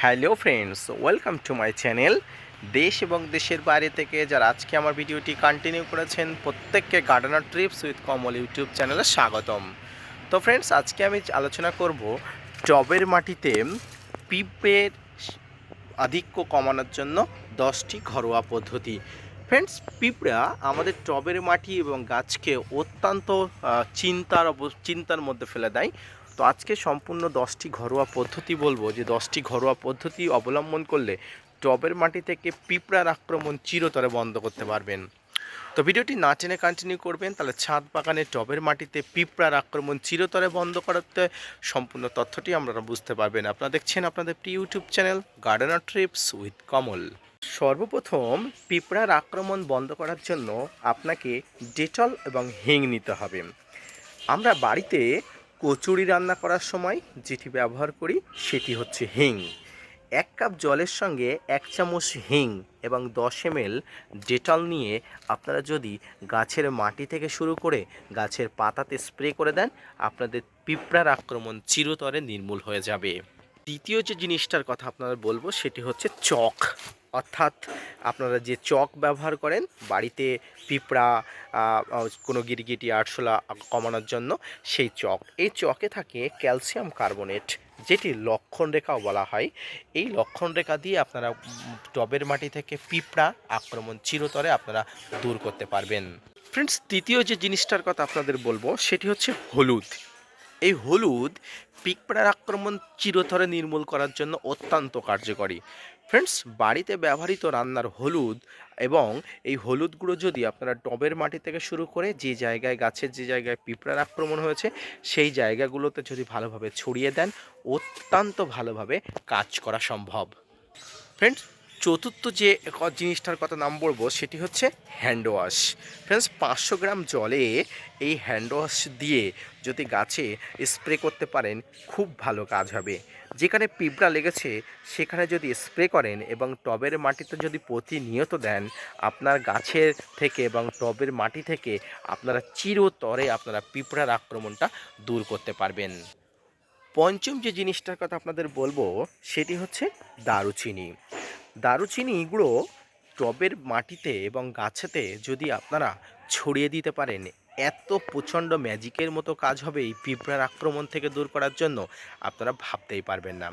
Hello friends, welcome to my channel. দেশ এবং দেশের বাইরে থেকে যারা আজকে আমার ভিডিওটি কন্টিনিউ করেছেন প্রত্যেককে gardener trips with Kamal YouTube চ্যানেলে স্বাগতম। তো ফ্রেন্ডস, আজকে আমি আলোচনা করব টবের মাটিতে পিঁপড়ের আধিক্য কমানোর জন্য 10টি ঘরোয়া পদ্ধতি। ফ্রেন্ডস, পিঁপড়া আমাদের টবের মাটি এবং গাছকে অত্যন্ত চিন্তার মধ্যে ফেলে দেয়। তো আজকে সম্পূর্ণ 10টি ঘরোয়া পদ্ধতি বলবো, যে 10টি ঘরোয়া পদ্ধতি অবলম্বন করলে টবের মাটি থেকে পিঁপড়ার আক্রমণ চিরতরে বন্ধ করতে পারবেন। তো ভিডিওটি না টেনে কন্টিনিউ করবেন, তাহলে ছাদ বাগানে টবের মাটিতে পিঁপড়ার আক্রমণ চিরতরে বন্ধ করতে সম্পূর্ণ তথ্যটি আপনারা বুঝতে পারবেন। আপনারা দেখছেন আপনাদের প্রিয় YouTube channel gardener trips with Kamal. সর্বপ্রথম পিঁপড়ার আক্রমণ বন্ধ করার জন্য আপনাকে ডেটল এবং হিং নিতে হবে। আমরা বাড়িতে কচুরি রান্না করার সময় যেটি ব্যবহার করি সেটি হচ্ছে হিং। 1 কাপ জলের সঙ্গে 1 চামচ হিং এবং 10 ml ডেটল নিয়ে আপনারা যদি গাছের মাটি থেকে শুরু করে গাছের পাতাতে স্প্রে করে দেন, আপনাদের পিঁপড়ার আক্রমণ চিরতরে নির্মূল হয়ে যাবে। দ্বিতীয় যে জিনিসটার কথা আপনারা বলবো সেটি হচ্ছে চক, অর্থাৎ আপনারা যে চক ব্যবহার করেন বাড়িতে পিঁপড়া কোনো গিরগিটি আরশোলা কমানোর জন্য, সেই চক। এই চকে থাকে ক্যালসিয়াম কার্বনেট, যেটি লক্ষণ রেখাও বলা হয়। এই লক্ষণ রেখা দিয়ে আপনারা টবের মাটি থেকে পিঁপড়া আক্রমণ চিরতরে আপনারা দূর করতে পারবেন। ফ্রেন্ডস, তৃতীয় যে জিনিসটার কথা আপনাদের বলবো সেটি হচ্ছে হলুদ। এই হলুদ পিঁপড়ার আক্রমণ চিরতরে নির্মূল করার জন্য অত্যন্ত কার্যকরী। ফ্রেন্ডস, বাড়িতে ব্যবহৃত রান্নার হলুদ এবং এই হলুদ গুঁড়ো যদি আপনারা টবের মাটি থেকে শুরু করে যে জায়গায় গাছের যে জায়গায় পিঁপড়ার আক্রমণ হয়েছে সেই জায়গাগুলোতে যদি ভালোভাবে ছড়িয়ে দেন, অত্যন্ত ভালোভাবে কাজ করা সম্ভব। ফ্রেন্ডস, চতুর্থ যে জিনিসটার কথা নাম বলবো সেটি হচ্ছে হ্যান্ড ওয়াশ। ফ্রেন্ডস, 500 গ্রাম জলে এই হ্যান্ড ওয়াশ দিয়ে যদি গাছে স্প্রে করতে পারেন, খুব ভালো কাজ হবে। যেখানে পিঁপড়া লেগেছে সেখানে যদি স্প্রে করেন এবং টবের মাটিতে যদি প্রতিনিয়ত দেন, আপনার গাছের থেকে এবং টবের মাটি থেকে আপনারা চিরতরে আপনারা পিঁপড়ার আক্রমণটা দূর করতে পারবেন। পঞ্চম যে জিনিসটার কথা আপনাদের বলবো সেটি হচ্ছে দারুচিনি। দারুচিনি গুঁড়ো টবের মাটিতে এবং গাছেতে যদি আপনারা ছড়িয়ে দিতে পারেন, এত প্রচণ্ড ম্যাজিকের মতো কাজ হবে এই পিঁপড়ার আক্রমণ থেকে দূর করার জন্য, আপনারা ভাবতেই পারবেন না।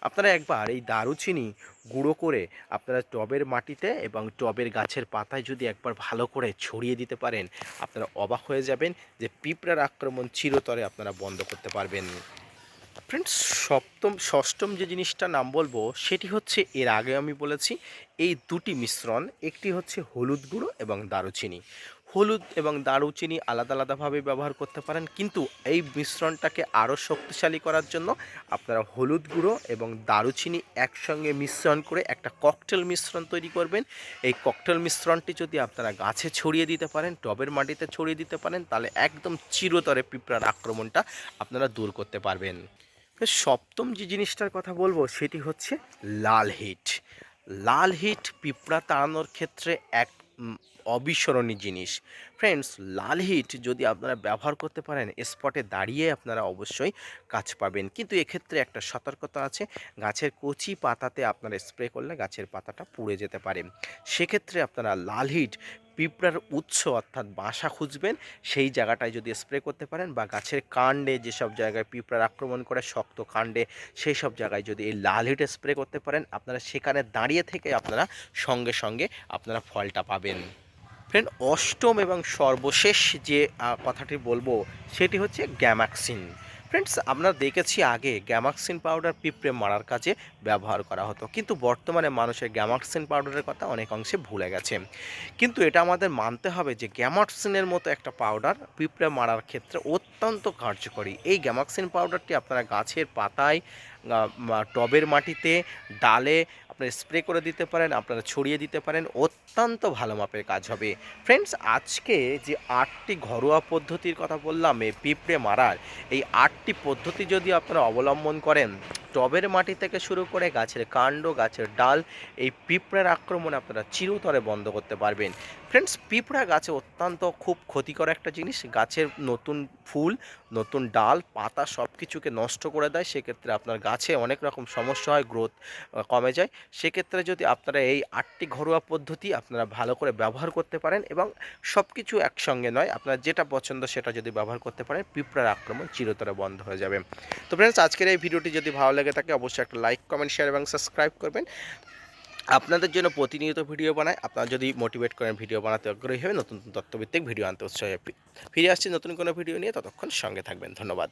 আপনারা একবার এই দারুচিনি গুঁড়ো করে আপনারা টবের মাটিতে এবং টবের গাছের পাতায় যদি একবার ভালো করে ছড়িয়ে দিতে পারেন, আপনারা অবাক হয়ে যাবেন যে পিঁপড়ার আক্রমণ চিরতরে আপনারা বন্ধ করতে পারবেন। ফ্রেন্ডস, ষষ্ঠম যে জিনিসটার নাম বলবো সেটি হচ্ছে, এর আগে আমি বলেছি, এই দুটি মিশ্রণ, একটি হচ্ছে হলুদ গুঁড়ো এবং দারুচিনি। হলুদ এবং দারুচিনি আলাদা আলাদাভাবে ব্যবহার করতে পারেন, কিন্তু এই মিশ্রণটাকে আরও শক্তিশালী করার জন্য আপনারা হলুদ গুঁড়ো এবং দারুচিনি একসঙ্গে মিশ্রণ করে একটা ককটেল মিশ্রণ তৈরি করবেন। এই ককটেল মিশ্রণটি যদি আপনারা গাছে ছড়িয়ে দিতে পারেন, টবের মাটিতে ছড়িয়ে দিতে পারেন, তাহলে একদম চিরতরে পিঁপড়ার আক্রমণটা আপনারা দূর করতে পারবেন। সপ্তম যে জিনিসটার কথা বলবো সেটি হচ্ছে লাল হিট। লাল হিট পিঁপড়া তাড়ানোর ক্ষেত্রে এক অবিস্মরণীয় জিনিস। ফ্রেন্ডস, লাল হিট যদি আপনারা ব্যবহার করতে পারেন, স্পটে দাঁড়িয়ে আপনারা অবশ্যই কাজ পাবেন, কিন্তু এক্ষেত্রে একটা সতর্কতা আছে। গাছের কচি পাতাতে আপনারা স্প্রে করলে গাছের পাতাটা পুড়ে যেতে পারে। সেক্ষেত্রে আপনারা লাল হিট পিঁপড়ার উৎস অর্থাৎ বাসা খুঁজবেন, সেই জায়গাটায় যদি স্প্রে করতে পারেন, বা গাছের কাণ্ডে যেসব জায়গায় পিঁপড়ার আক্রমণ করে শক্ত কাণ্ডে, সেই সব জায়গায় যদি এই লাল হিট স্প্রে করতে পারেন, আপনারা সেখানে দাঁড়িয়ে থেকে আপনারা সঙ্গে সঙ্গে আপনারা ফলটা পাবেন। ফ্রেন্ড, অষ্টম এবং সর্বশেষ যে কথাটি বলবো সেটি হচ্ছে গ্যামাক্সিন। ফ্রেন্ডস, আমরা দেখেছি আগে গ্যামাক্সিন পাউডার পিঁপড়ে মারার কাজে ব্যবহার করা হতো, কিন্তু বর্তমানে মানুষের গ্যামাক্সিন পাউডারের কথা অনেক অংশে ভুলে গেছে। কিন্তু এটা আমাদের মানতে হবে যে গ্যামাক্সিনের মতো একটা পাউডার পিঁপড়ে মারার ক্ষেত্রে অত্যন্ত কার্যকরী। এই গ্যামাক্সিন পাউডারটি আপনারা গাছের পাতায়, টবের মাটিতে, ডালে আপনারা স্প্রে করে দিতে পারেন, আপনারা ছড়িয়ে দিতে পারেন, অত্যন্ত ভালো মাপের কাজ হবে। ফ্রেন্ডস, আজকে যে 8টি ঘরোয়া পদ্ধতির কথা বললাম এই পিঁপড়ে মারার, এই 8টি পদ্ধতি যদি আপনারা অবলম্বন করেন, টবের মাটি থেকে শুরু করে গাছের কাণ্ড, গাছের ডাল, এই পিঁপড়ার আক্রমণ আপনারা চিরতরে বন্ধ করতে পারবেন। ফ্রেন্ডস, পিঁপড়া গাছে অত্যন্ত খুব ক্ষতিকর একটা জিনিস। গাছের নতুন ফুল, নতুন ডাল, পাতা সব কিছুকে নষ্ট করে দেয়। সেক্ষেত্রে আপনার গাছে অনেক রকম সমস্যা হয়, গ্রোথ কমে যায়। সেক্ষেত্রে যদি আপনারা এই 8টি ঘরোয়া পদ্ধতি আপনারা ভালো করে ব্যবহার করতে পারেন এবং সব কিছু একসঙ্গে নয়, আপনার যেটা পছন্দ সেটা যদি ব্যবহার করতে পারেন, পিঁপড়ার আক্রমণ চিরতরে বন্ধ হয়ে যাবে। তো ফ্রেন্ডস, আজকের এই ভিডিওটি যদি ভালো লেগে থাকে অবশ্যই একটা লাইক, কমেন্ট, শেয়ার এবং সাবস্ক্রাইব করবেন। আপনাদের জন্য প্রতিনিয়ত ভিডিও বানায়। আপনারা যদি মোটিভেট করেন ভিডিও বানাতে আগ্রহী হবে, নতুন নতুন তথ্যভিত্তিক ভিডিও আনতে উৎসাহী ফিরে আসছি নতুন কোনো ভিডিও নিয়ে। ততক্ষণ সঙ্গে থাকবেন। ধন্যবাদ।